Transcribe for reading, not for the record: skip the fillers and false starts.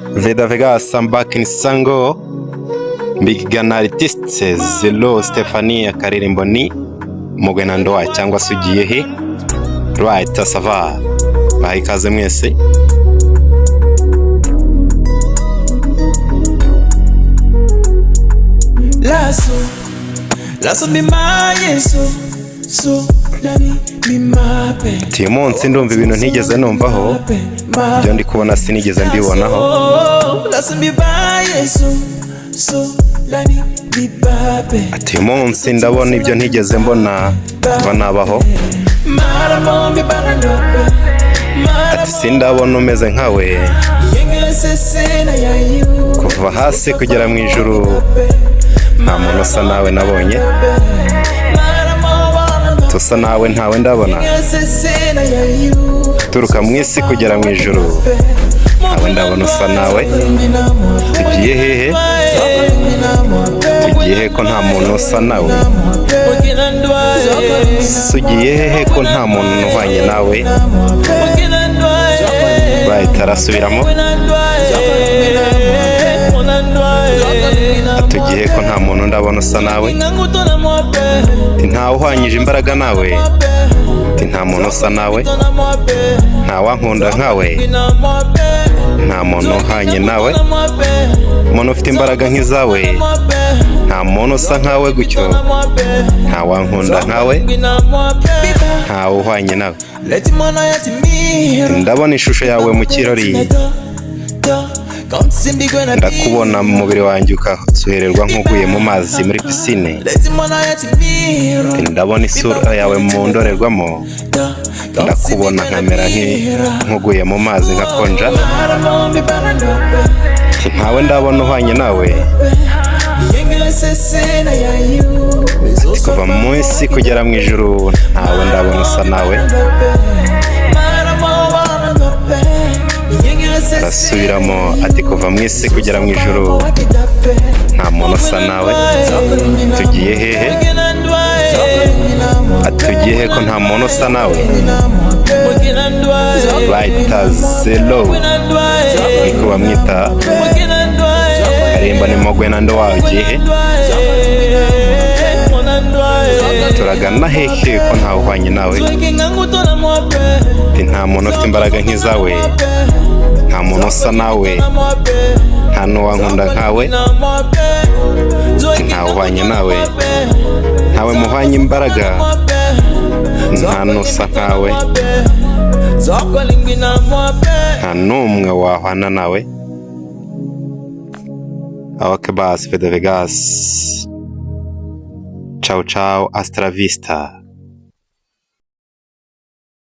Vida Vegas, I'm back in Sango. Mbigana artiste Zelo Stefania Karirimbo ni Mugwena Ndoa cyangwa se ugiye he? Right, sava. Baha ikaze mwese. Lasso bimaye so dani bimape. Uyu munsi ndumva ibintu ntigeze numvaho, byo ndi kubona sinigeze mbibonaho. Lasso bimaye so dani bimape. Uyu munsi ndabona ibyo ntigeze mbona kuba nabaho. Ati sindabona umeze nkawe, kuva hasi kugera mu ijuru nta muntu usa nawe nabonye. Tusa nawe ntawe ndabona, turuka mu isi kugera mu ijuru ntawe ndabona usa nawe. Tugiye hehe? Tugiye he ko nta muntu usa nawe? Sugiye hehe ko nta muntu uhwanye nawe? Bahita arasubiramo. Tugiye ko nta muntu ndabona usa nawe. Nta uhwanyije imbaraga nawe. Nta muntu usa nawe. Nta wankunda nkawe. Nta muntu uhanye nawe. Umuntu ufite imbaraga nk'izawe. Nta muntu usa nkawe gutyo. Nta wankunda nkawe. Nta uhwanye nawe. Ndabona ishusho yawe mu kirori. Ndakubona mu mubiri wanjye ukasuhererwa nk'uguye mu mazi muri pisine. Ndabona isura yawe mu ndorerwamo. Ndakubona nkamera nk'uguye mu mazi nkakonja. Ntawe ndabona uhwanye nawe. Kuva mu isi kugera mu ijuru ntawe ndabona usa nawe. Arasubiramo ati kuva mu isi kugera mu ijuru nta muntu usa nawe. Tugiye hehe? Tugiye he ko nta muntu usa nawe? Bahita Zelo niko bamwita. Karirimbo ni Mugwena Ndoa. Ugiye he? Turagana hehe ko nta uhwanye nawe? Nta muntu ufite imbaraga nk'izawe. Nta muntu usa nawe. Nta n'uwankunda nkawe. Nta uhwanye nawe. Ntawe muhwanye imbaraga. Nta n'usa nkawe. Nta n'umwe wahwana nawe. Okay, bas, Vida Vegas. Ciao ciao, hasta la vista.